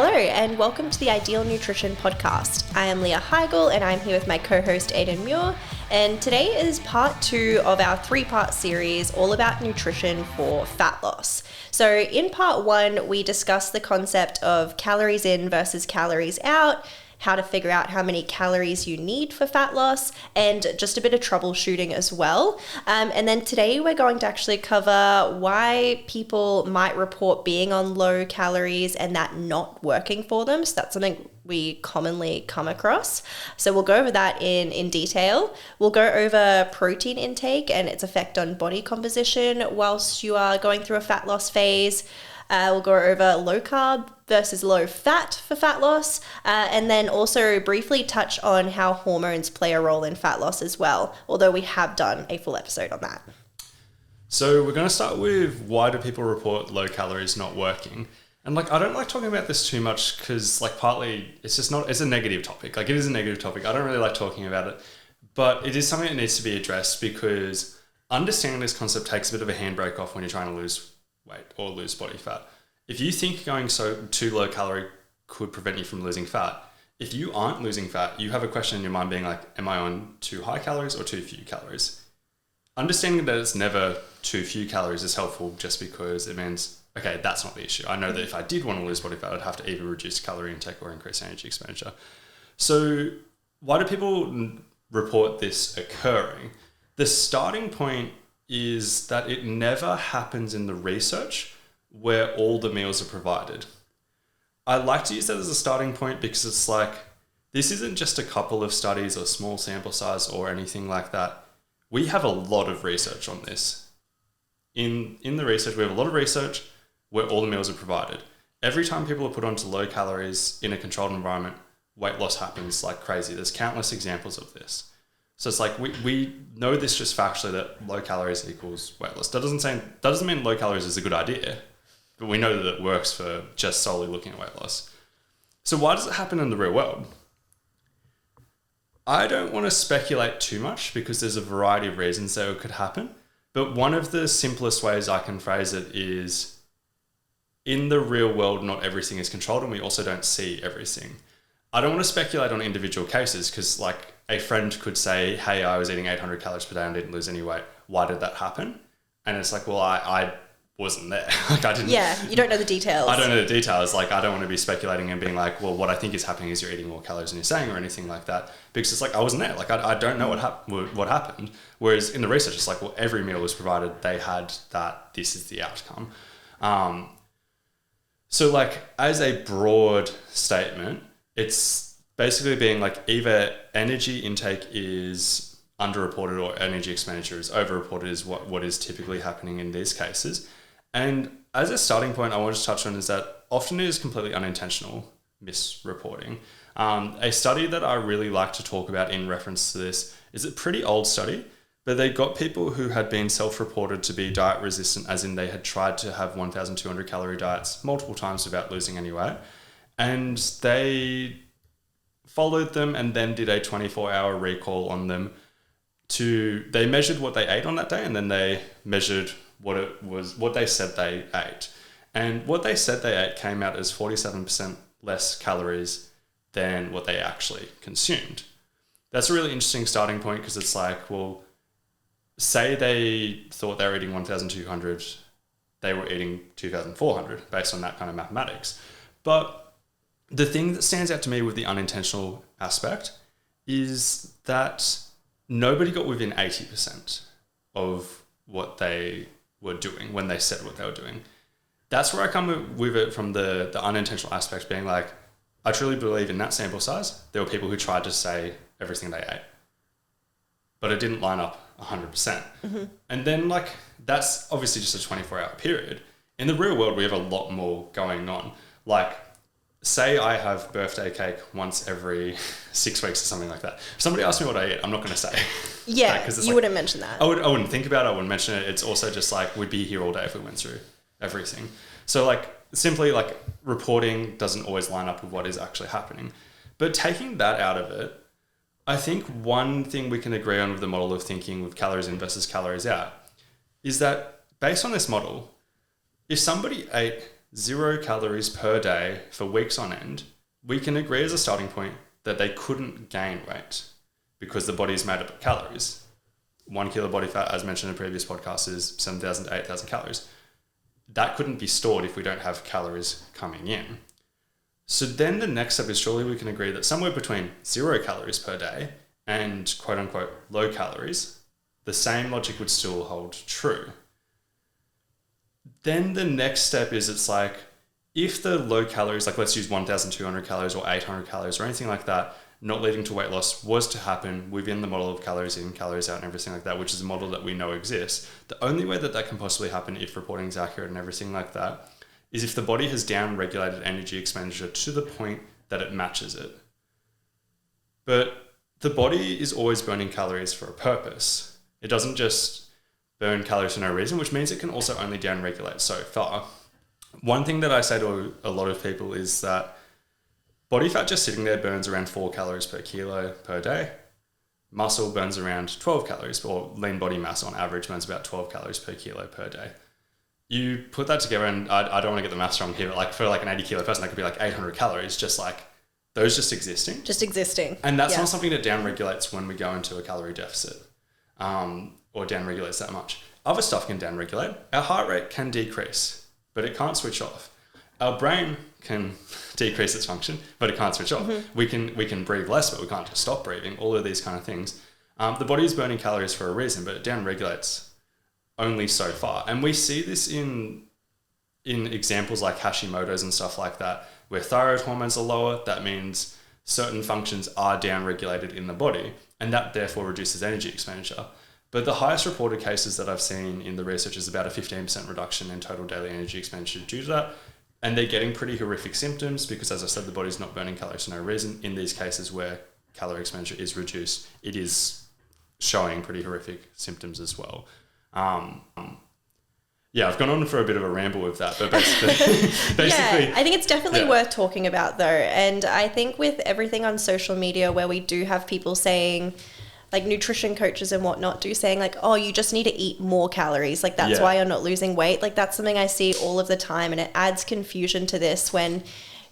Hello and welcome to the Ideal Nutrition Podcast. I am Leah Higl and I'm here with my co-host Aidan Muir, and today is part 2 of our 3-part series all about nutrition for fat loss. So in part 1 we discussed the concept of calories in versus calories out, how to figure out how many calories you need for fat loss, and just a bit of troubleshooting as well. And then today we're going to actually cover why people might report being on low calories and that not working for them. So that's something we commonly come across. So we'll go over that in detail. We'll go over protein intake and its effect on body composition whilst you are going through a fat loss phase. We'll go over low carb versus low fat for fat loss, and then also briefly touch on how hormones play a role in fat loss as well, although we have done a full episode on that. So we're going to start with why do people report low calories not working? And I don't like talking about this too much because partly it's a negative topic. It is a negative topic. I don't really like talking about it, but it is something that needs to be addressed because understanding this concept takes a bit of a handbrake off when you're trying to lose weight or lose body fat. If you think going too low calorie could prevent you from losing fat, if you aren't losing fat, you have a question in your mind being am I on too high calories or too few calories? Understanding that it's never too few calories is helpful just because it means, okay, that's not the issue. I know that if I did want to lose body fat, I'd have to either reduce calorie intake or increase energy expenditure. So why do people report this occurring? The starting point is that it never happens in the research where all the meals are provided. I like to use that as a starting point because it's this isn't just a couple of studies or small sample size or anything like that. We have a lot of research on this. In the research, we have a lot of research where all the meals are provided. Every time people are put onto low calories in a controlled environment, weight loss happens like crazy. There's countless examples of this. So it's we know this just factually that low calories equals weight loss. That doesn't mean low calories is a good idea, but we know that it works for just solely looking at weight loss. So why does it happen in the real world? I don't want to speculate too much because there's a variety of reasons that it could happen, but one of the simplest ways I can phrase it is in the real world, not everything is controlled and we also don't see everything. I don't want to speculate on individual cases because a friend could say, hey, I was eating 800 calories per day and didn't lose any weight. Why did that happen? And it's well, I wasn't there. I didn't. Yeah, you don't know the details. I don't know the details. I don't want to be speculating and being well, what I think is happening is you're eating more calories than you're saying or anything like that. Because it's I wasn't there. I don't know what happened. Whereas in the research, it's well, every meal was provided. They had that. This is the outcome. So as a broad statement, it's basically being either energy intake is underreported or energy expenditure is overreported is what is typically happening in these cases. And as a starting point, I want to touch on is that often it is completely unintentional misreporting. A study that I really like to talk about in reference to this is a pretty old study, but they got people who had been self-reported to be diet resistant, as in they had tried to have 1,200 calorie diets multiple times without losing any weight. And they followed them and then did a 24-hour recall on them. They measured what they ate on that day and then they measured what they said they ate. And what they said they ate came out as 47% less calories than what they actually consumed. That's a really interesting starting point because it's well, say they thought they were eating 1,200, they were eating 2,400 based on that kind of mathematics. But the thing that stands out to me with the unintentional aspect is that nobody got within 80% of what they were doing when they said what they were doing. That's where I come with it from the unintentional aspect being I truly believe in that sample size, there were people who tried to say everything they ate, but it didn't line up 100%. Mm-hmm. And then that's obviously just a 24-hour period. In the real world, we have a lot more going on. Say I have birthday cake once every 6 weeks or something like that. If somebody asks me what I eat, I'm not going to say. Yeah, you wouldn't mention that. I wouldn't think about it. I wouldn't mention it. It's also just we'd be here all day if we went through everything. So simply reporting doesn't always line up with what is actually happening. But taking that out of it, I think one thing we can agree on with the model of thinking with calories in versus calories out is that based on this model, if somebody ate 0 calories per day for weeks on end, we can agree as a starting point that they couldn't gain weight because the body is made up of calories. 1 kilo body fat, as mentioned in previous podcasts, is 7,000 to 8,000 calories. That couldn't be stored if we don't have calories coming in. So then the next step is surely we can agree that somewhere between 0 calories per day and quote unquote low calories, the same logic would still hold true. Then the next step is it's like, if the low calories, like let's use 1,200 calories or 800 calories or anything like that, not leading to weight loss was to happen within the model of calories in, calories out and everything like that, which is a model that we know exists. The only way that that can possibly happen if reporting is accurate and everything like that is if the body has down-regulated energy expenditure to the point that it matches it. But the body is always burning calories for a purpose. It doesn't just burn calories for no reason, which means it can also only down-regulate so far. One thing that I say to a lot of people is that body fat just sitting there burns around 4 calories per kilo per day. Muscle burns around 12 calories, or lean body mass on average burns about 12 calories per kilo per day. You put that together, and I don't want to get the maths wrong here, but like for like an 80 kilo person, that could be like 800 calories, just like those just existing. Just existing. And that's not something that down-regulates when we go into a calorie deficit, or down-regulates that much. Other stuff can down-regulate. Our heart rate can decrease, but it can't switch off. Our brain can decrease its function, but it can't switch off. Mm-hmm. We can breathe less, but we can't just stop breathing. All of these kind of things. The body is burning calories for a reason, but it down-regulates only so far. And we see this in examples like Hashimoto's and stuff like that, where thyroid hormones are lower. That means certain functions are down-regulated in the body, and that therefore reduces energy expenditure. But the highest reported cases that I've seen in the research is about a 15% reduction in total daily energy expenditure due to that. And they're getting pretty horrific symptoms because, as I said, the body's not burning calories for no reason. In these cases where calorie expenditure is reduced, it is showing pretty horrific symptoms as well. Yeah, I've gone on for a bit of a ramble with that, but basically yeah, I think it's definitely worth talking about though. And I think with everything on social media where we do have people saying, like nutrition coaches and whatnot do saying like, oh, you just need to eat more calories. Like that's why you're not losing weight. Like that's something I see all of the time, and it adds confusion to this when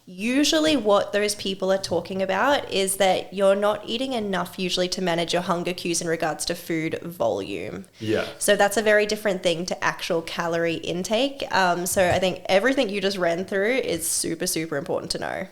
usually what those people are talking about is that you're not eating enough usually to manage your hunger cues in regards to food volume. Yeah. So that's a very different thing to actual calorie intake. So I think everything you just ran through is super, super important to know.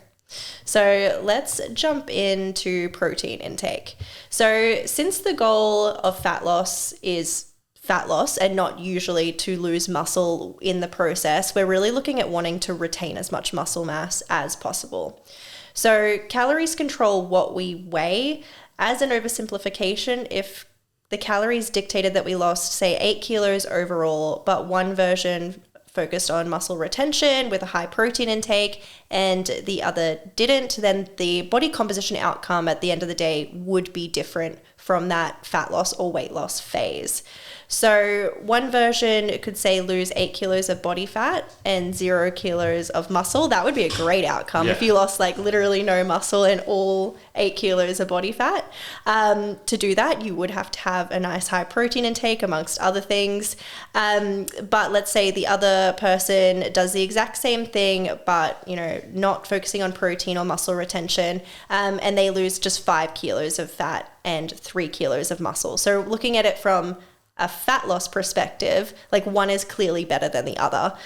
So let's jump into protein intake. So since the goal of fat loss is fat loss and not usually to lose muscle in the process, we're really looking at wanting to retain as much muscle mass as possible. So calories control what we weigh. As an oversimplification, if the calories dictated that we lost, say, 8 kilos overall, but one version focused on muscle retention with a high protein intake and the other didn't, then the body composition outcome at the end of the day would be different from that fat loss or weight loss phase. So one version could say lose 8 kilos of body fat and 0 kilos of muscle. That would be a great outcome if you lost like literally no muscle and all 8 kilos of body fat. To do that, you would have to have a nice high protein intake amongst other things. But let's say the other person does the exact same thing, but not focusing on protein or muscle retention, and they lose just 5 kilos of fat and 3 kilos of muscle. So looking at it from a fat loss perspective, like one is clearly better than the other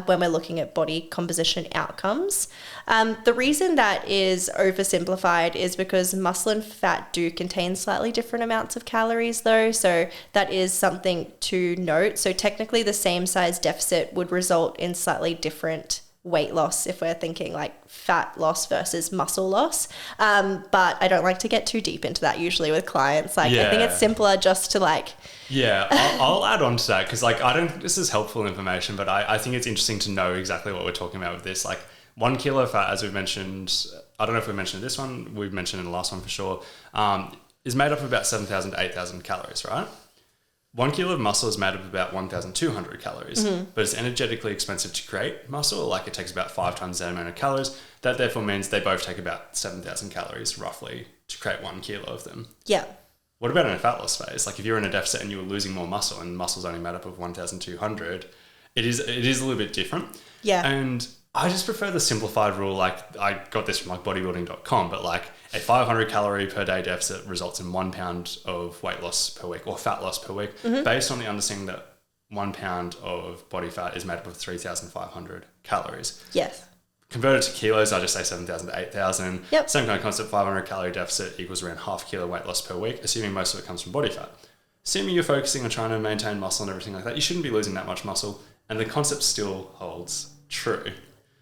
when we're looking at body composition outcomes. The reason that is oversimplified is because muscle and fat do contain slightly different amounts of calories though, so that is something to note. So technically the same size deficit would result in slightly different weight loss if we're thinking like fat loss versus muscle loss. But I don't like to get too deep into that usually with clients. I think it's simpler just to like... Yeah, I'll add on to that because this is helpful information, but I think it's interesting to know exactly what we're talking about with this. Like 1 kilo of fat, as we've mentioned, I don't know if we mentioned this one, we've mentioned in the last one for sure, is made up of about 7,000 to 8,000 calories, right? 1 kilo of muscle is made up of about 1,200 calories, but it's energetically expensive to create muscle. Like it takes about 5 times that amount of calories. That therefore means they both take about 7,000 calories roughly to create 1 kilo of them. Yeah. What about in a fat loss phase? Like if you're in a deficit and you were losing more muscle and muscle's only made up of 1,200 it is a little bit different. Yeah. And I just prefer the simplified rule. Like, I got this from like bodybuilding.com, but like a 500 calorie per day deficit results in 1 pound of weight loss per week or fat loss per week, based on the understanding that 1 pound of body fat is made up of 3,500 calories. Yes. Converted to kilos, I just say 7,000 to 8,000. Yep. Same kind of concept, 500 calorie deficit equals around half kilo weight loss per week, assuming most of it comes from body fat. Assuming you're focusing on trying to maintain muscle and everything like that, you shouldn't be losing that much muscle. And the concept still holds true.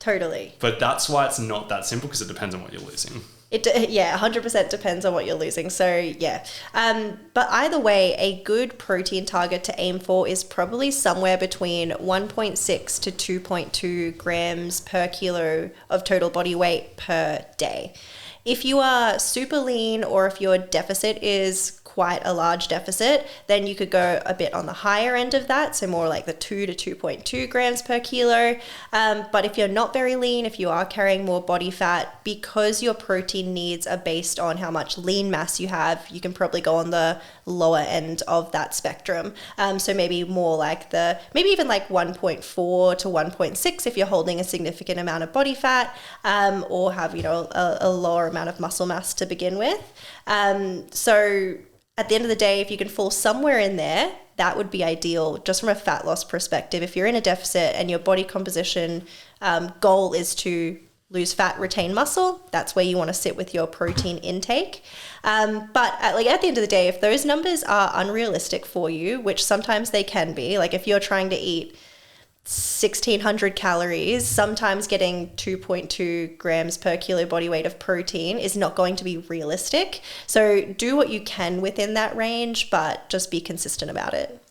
Totally. But that's why it's not that simple, because it depends on what you're losing. Yeah, 100% depends on what you're losing. So yeah. But either way, a good protein target to aim for is probably somewhere between 1.6 to 2.2 grams per kilo of total body weight per day. If you are super lean, or if your deficit is quite a large deficit, then you could go a bit on the higher end of that, so more like the 2 to 2.2 grams per kilo. But if you're not very lean, if you are carrying more body fat, because your protein needs are based on how much lean mass you have, you can probably go on the lower end of that spectrum. So maybe more like maybe even like 1.4 to 1.6 if you're holding a significant amount of body fat, or have, a lower amount of muscle mass to begin with. So at the end of the day, if you can fall somewhere in there, that would be ideal just from a fat loss perspective. If you're in a deficit and your body composition goal is to lose fat, retain muscle, that's where you want to sit with your protein intake. But at the end of the day, if those numbers are unrealistic for you, which sometimes they can be, like if you're trying to eat 1,600 calories, sometimes getting 2.2 grams per kilo body weight of protein is not going to be realistic. So do what you can within that range, but just be consistent about it.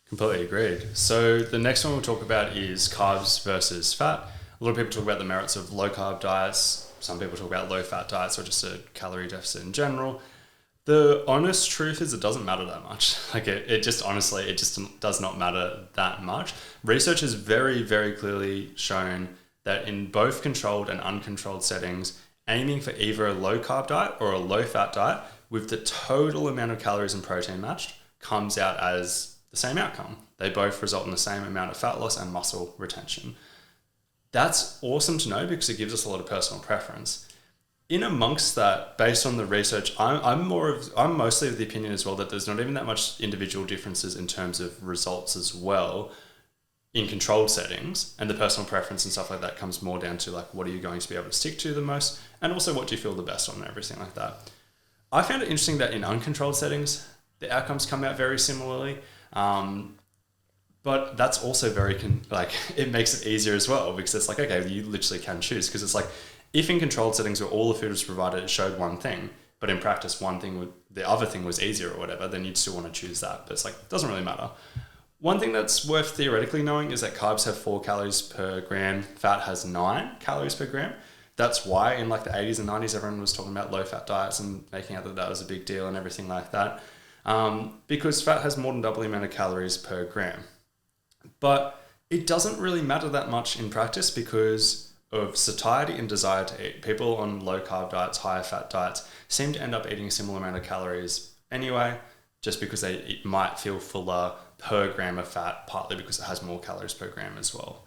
Completely agreed. So the next one we'll talk about is carbs versus fat. A lot of people talk about the merits of low-carb diets. Some people talk about low-fat diets or just a calorie deficit in general. The honest truth is it doesn't matter that much. It just does not matter that much. Research has very, very clearly shown that in both controlled and uncontrolled settings, aiming for either a low-carb diet or a low-fat diet with the total amount of calories and protein matched comes out as the same outcome. They both result in the same amount of fat loss and muscle retention. That's awesome to know because it gives us a lot of personal preference. In amongst that, based on the research, I'm mostly of the opinion as well that there's not even that much individual differences in terms of results as well in controlled settings, and the personal preference and stuff like that comes more down to like what are you going to be able to stick to the most, and also what do you feel the best on and everything like that. I found it interesting that in uncontrolled settings, the outcomes come out very similarly, but that's also it makes it easier as well because it's like, okay, you literally can choose because it's like, if in controlled settings where all the food was provided, it showed one thing, but in practice, the other thing was easier or whatever, then you'd still want to choose that. But it's like, it doesn't really matter. One thing that's worth theoretically knowing is that carbs have 4 calories per gram, fat has 9 calories per gram. That's why in like the 80s and 90s, everyone was talking about low-fat diets and making out that that was a big deal and everything like that. Because fat has more than double the amount of calories per gram. But it doesn't really matter that much in practice because of satiety and desire to eat. People on low-carb diets, higher fat diets, seem to end up eating a similar amount of calories anyway, just because it might feel fuller per gram of fat, partly because it has more calories per gram as well.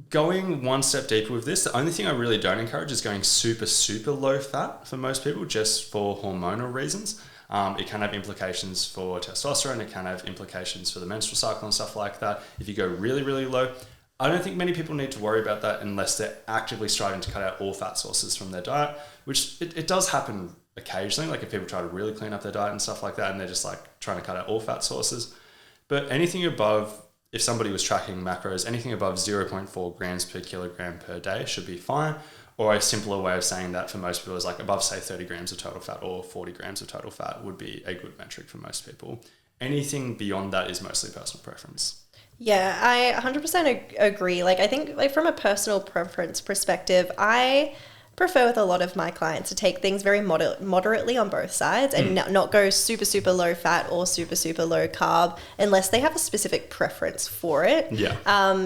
Going one step deeper with this, the only thing I really don't encourage is going super, super low fat for most people, just for hormonal reasons. It can have implications for testosterone, it can have implications for the menstrual cycle and stuff like that. If you go really, really low, I don't think many people need to worry about that unless they're actively striving to cut out all fat sources from their diet, which it does happen occasionally, like if people try to really clean up their diet and stuff like that and they're just like trying to cut out all fat sources. But anything above, if somebody was tracking macros, anything above 0.4 grams per kilogram per day should be fine. Or a simpler way of saying that for most people is like above, say, 30 grams of total fat or 40 grams of total fat would be a good metric for most people. Anything beyond that is mostly personal preference. Yeah, I 100% agree. I think from a personal preference perspective, I prefer with a lot of my clients to take things very moderately on both sides and not go super, super low fat or super, super low carb unless they have a specific preference for it. Yeah.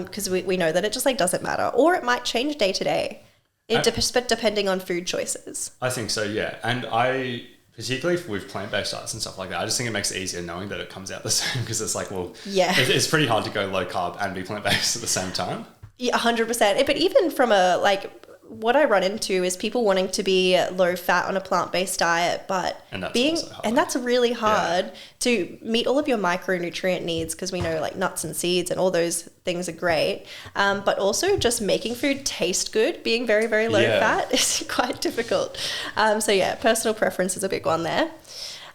Because we know that it just doesn't matter, or it might change day to day. Depending on food choices. I think so, yeah. And I particularly with plant-based diets and stuff like that, I just think it makes it easier knowing that it comes out the same, because it's like, well, it's pretty hard to go low carb and be plant-based at the same time. Yeah, 100%. But even from what I run into is people wanting to be low fat on a plant-based diet, but that's really hard to meet all of your micronutrient needs, because we know like nuts and seeds and all those things are great. But also just making food taste good, being very, very low fat is quite difficult. Personal preference is a big one there.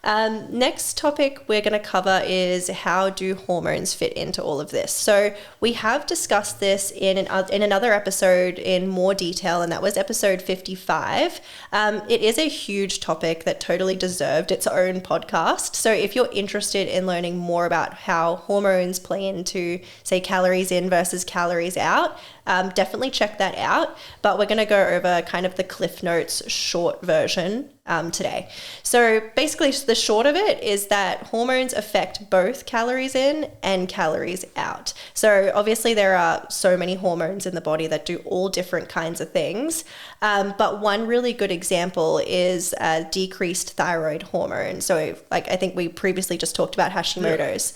Next topic we're going to cover is how do hormones fit into all of this. So we have discussed this in another episode in more detail, and that was episode 55. It is a huge topic that totally deserved its own podcast. So if you're interested in learning more about how hormones play into, say, calories in versus calories out, definitely check that out. But we're going to go over kind of the Cliff Notes short version today. So basically the short of it is that hormones affect both calories in and calories out. So obviously there are so many hormones in the body that do all different kinds of things. But one really good example is decreased thyroid hormone. So like I think we previously just talked about Hashimoto's.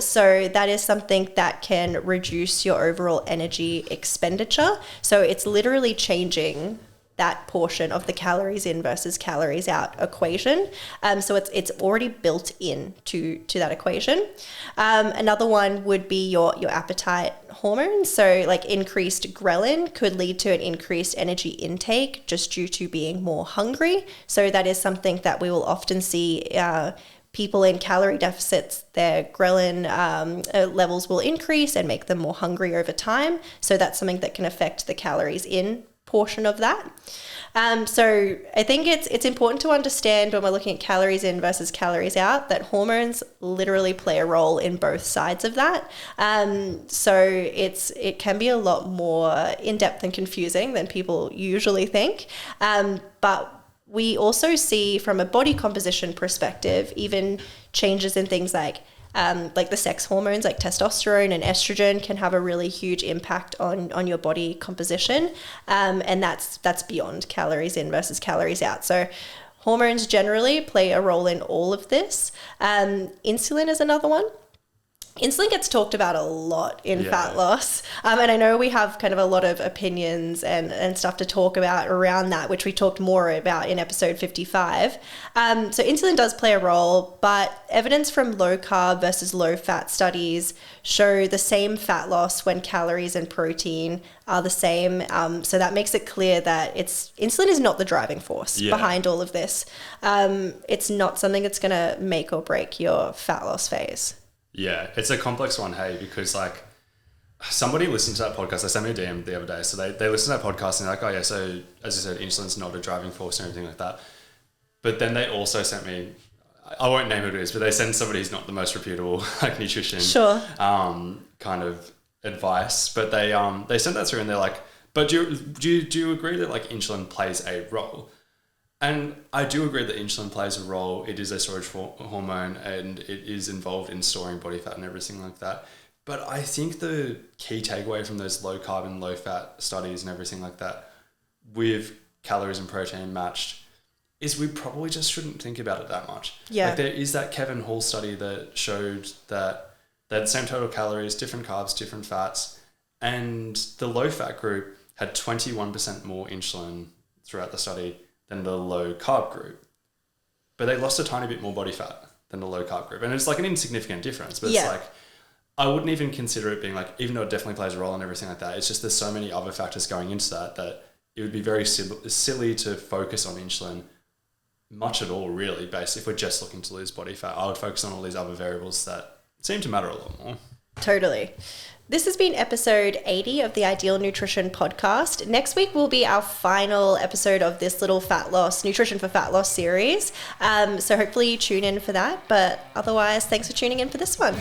So that is something that can reduce your overall energy expenditure. So it's literally changing that portion of the calories in versus calories out equation. So it's already built in to that equation. Another one would be your appetite hormones. So like increased ghrelin could lead to an increased energy intake just due to being more hungry. So that is something that we will often see people in calorie deficits, their ghrelin levels will increase and make them more hungry over time. So that's something that can affect the calories in portion of that. So I think it's important to understand when we're looking at calories in versus calories out that hormones literally play a role in both sides of that. So it can be a lot more in-depth and confusing than people usually think. But we also see from a body composition perspective, even changes in things like the sex hormones like testosterone and estrogen can have a really huge impact on your body composition. And that's beyond calories in versus calories out. So hormones generally play a role in all of this. Insulin is another one. Insulin gets talked about a lot in fat loss. And I know we have kind of a lot of opinions and stuff to talk about around that, which we talked more about in episode 55. So insulin does play a role, but evidence from low carb versus low fat studies show the same fat loss when calories and protein are the same. So that makes it clear that insulin is not the driving force behind all of this. It's not something that's going to make or break your fat loss phase. Yeah, it's a complex one, hey, because like somebody listened to that podcast. They sent me a DM the other day. So they listened to that podcast and they're like, oh yeah, so as you said, insulin's not a driving force or anything like that. But then they also sent me, I won't name who it is, but they sent somebody who's not the most reputable like nutrition kind of advice. But they sent that through and they're like, but do you agree that like insulin plays a role? And I do agree that insulin plays a role. It is a storage hormone and it is involved in storing body fat and everything like that. But I think the key takeaway from those low carb and low fat studies and everything like that with calories and protein matched is we probably just shouldn't think about it that much. Yeah. Like there is that Kevin Hall study that showed that they had the same total calories, different carbs, different fats, and the low fat group had 21% more insulin throughout the study than the low carb group. But they lost a tiny bit more body fat than the low carb group. And it's like an insignificant difference, but it's like, I wouldn't even consider it being like, even though it definitely plays a role and everything like that, it's just there's so many other factors going into that it would be very silly to focus on insulin much at all, really, based if we're just looking to lose body fat. I would focus on all these other variables that seem to matter a lot more. Totally. This has been episode 80 of the Ideal Nutrition podcast. Next week will be our final episode of this little Nutrition for Fat Loss series. So hopefully you tune in for that. But otherwise, thanks for tuning in for this one.